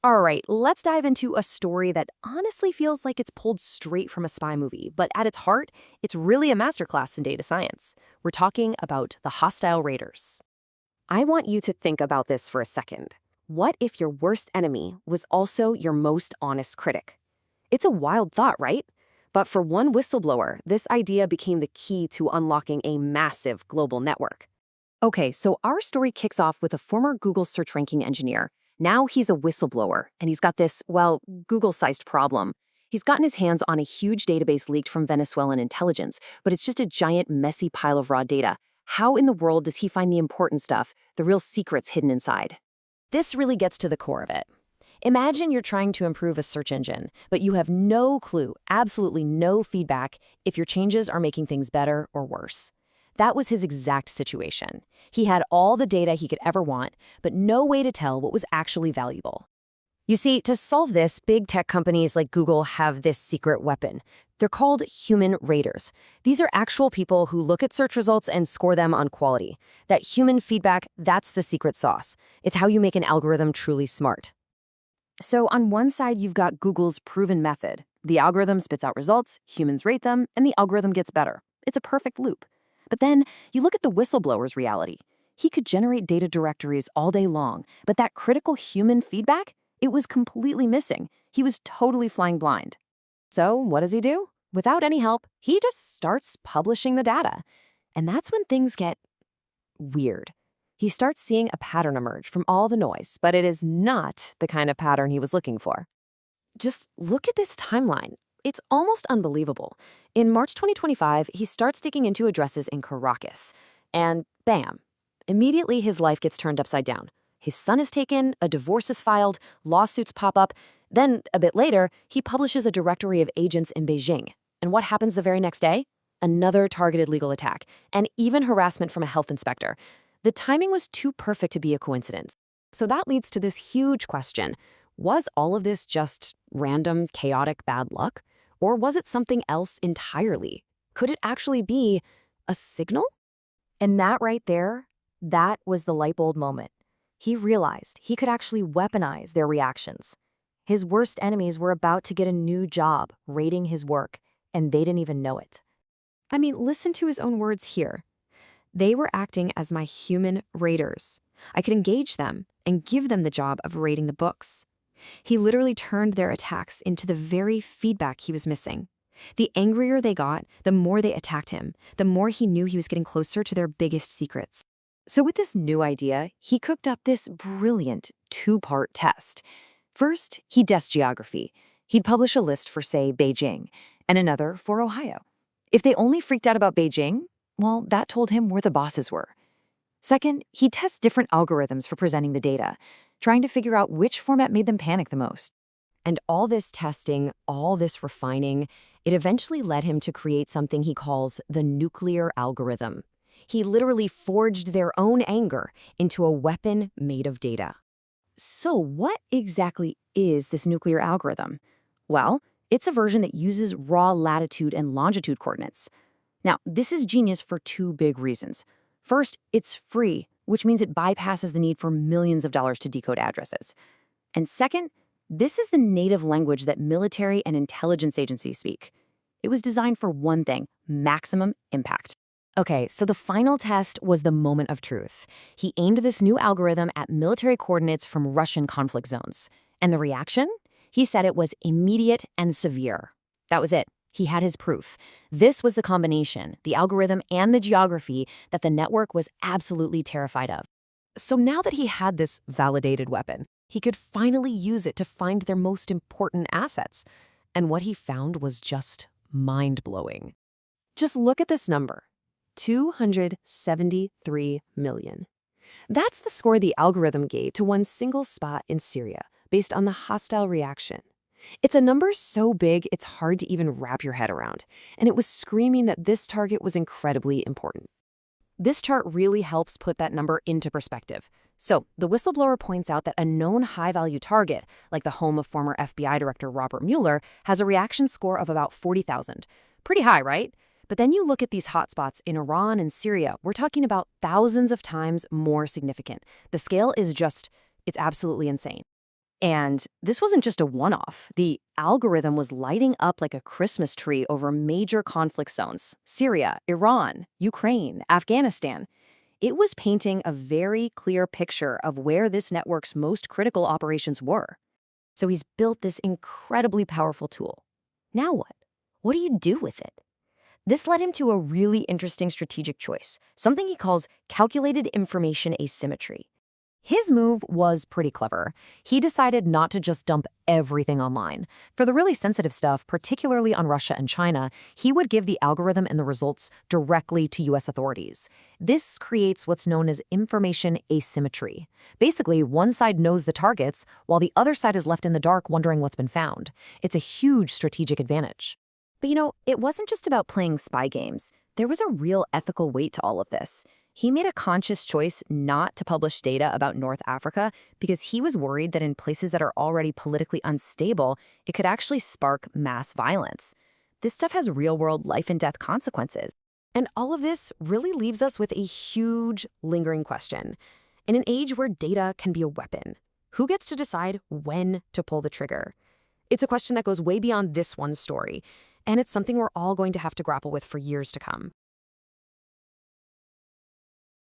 All right, let's dive into a story that honestly feels like it's pulled straight from a spy movie, but at its heart, it's really a masterclass in data science. We're talking about the hostile raiders. I want you to think about this for a second. What if your worst enemy was also your most honest critic? It's a wild thought, right? But for one whistleblower, this idea became the key to unlocking a massive global network. Okay, so our story kicks off with a former Google search ranking engineer. Now he's a whistleblower, and he's got this, well, Google-sized problem. He's gotten his hands on a huge database leaked from Venezuelan intelligence, but it's just a giant, messy pile of raw data. How in the world does he find the important stuff, the real secrets hidden inside? This really gets to the core of it. Imagine you're trying to improve a search engine, but you have no clue, absolutely no feedback, if your changes are making things better or worse. That was his exact situation. He had all the data he could ever want, but no way to tell what was actually valuable. You see, to solve this, big tech companies like Google have this secret weapon. They're called human raters. These are actual people who look at search results and score them on quality. That human feedback, that's the secret sauce. It's how you make an algorithm truly smart. So on one side, you've got Google's proven method. The algorithm spits out results, humans rate them, and the algorithm gets better. It's a perfect loop. But then you look at the whistleblower's reality. He could generate data directories all day long, but that critical human feedback, it was completely missing. He was totally flying blind. So what does he do? Without any help, he just starts publishing the data. And that's when things get weird. He starts seeing a pattern emerge from all the noise, but it is not the kind of pattern he was looking for. Just look at this timeline. It's almost unbelievable. In March 2025, he starts digging into addresses in Caracas. And bam, immediately his life gets turned upside down. His son is taken, a divorce is filed, lawsuits pop up. Then, a bit later, he publishes a directory of agents in Beijing. And what happens the very next day? Another targeted legal attack, and even harassment from a health inspector. The timing was too perfect to be a coincidence. So that leads to this huge question. Was all of this just random, chaotic bad luck? Or was it something else entirely? Could it actually be a signal? And that right there, that was the light bulb moment. He realized he could actually weaponize their reactions. His worst enemies were about to get a new job rating his work, and they didn't even know it. I mean, listen to his own words here. They were acting as my human raters. I could engage them and give them the job of rating the books. He literally turned their attacks into the very feedback he was missing. The angrier they got, the more they attacked him, the more he knew he was getting closer to their biggest secrets. So with this new idea, he cooked up this brilliant two-part test. First, he'd test geography. He'd publish a list for, say, Beijing, and another for Ohio. If they only freaked out about Beijing, well, that told him where the bosses were. Second, he'd test different algorithms for presenting the data, trying to figure out which format made them panic the most. And all this testing, all this refining, it eventually led him to create something he calls the nuclear algorithm. He literally forged their own anger into a weapon made of data. So what exactly is this nuclear algorithm? Well, it's a version that uses raw latitude and longitude coordinates. Now, this is genius for two big reasons. First, it's free, which means it bypasses the need for millions of dollars to decode addresses. And second, this is the native language that military and intelligence agencies speak. It was designed for one thing: maximum impact. Okay, so the final test was the moment of truth. He aimed this new algorithm at military coordinates from Russian conflict zones. And the reaction? He said it was immediate and severe. That was it. He had his proof. This was the combination, the algorithm and the geography, that the network was absolutely terrified of. So now that he had this validated weapon, he could finally use it to find their most important assets. And what he found was just mind-blowing. Just look at this number, 273 million. That's the score the algorithm gave to one single spot in Syria, based on the hostile reaction. It's a number so big it's hard to even wrap your head around, and it was screaming that this target was incredibly important. This chart really helps put that number into perspective. So, the whistleblower points out that a known high-value target, like the home of former FBI Director Robert Mueller, has a reaction score of about 40,000. Pretty high, right? But then you look at these hotspots in Iran and Syria, we're talking about thousands of times more significant. The scale is just, it's absolutely insane. And this wasn't just a one-off. The algorithm was lighting up like a Christmas tree over major conflict zones: Syria, Iran, Ukraine, Afghanistan. It was painting a very clear picture of where this network's most critical operations were. So he's built this incredibly powerful tool. Now what? What do you do with it? This led him to a really interesting strategic choice, something he calls calculated information asymmetry. His move was pretty clever. He decided not to just dump everything online. For the really sensitive stuff, particularly on Russia and China, he would give the algorithm and the results directly to US authorities. This creates what's known as information asymmetry. Basically, one side knows the targets, while the other side is left in the dark wondering what's been found. It's a huge strategic advantage. But it wasn't just about playing spy games. There was a real ethical weight to all of this. He made a conscious choice not to publish data about North Africa because he was worried that in places that are already politically unstable, it could actually spark mass violence. This stuff has real-world life-and-death consequences. And all of this really leaves us with a huge, lingering question. In an age where data can be a weapon, who gets to decide when to pull the trigger? It's a question that goes way beyond this one story, and it's something we're all going to have to grapple with for years to come.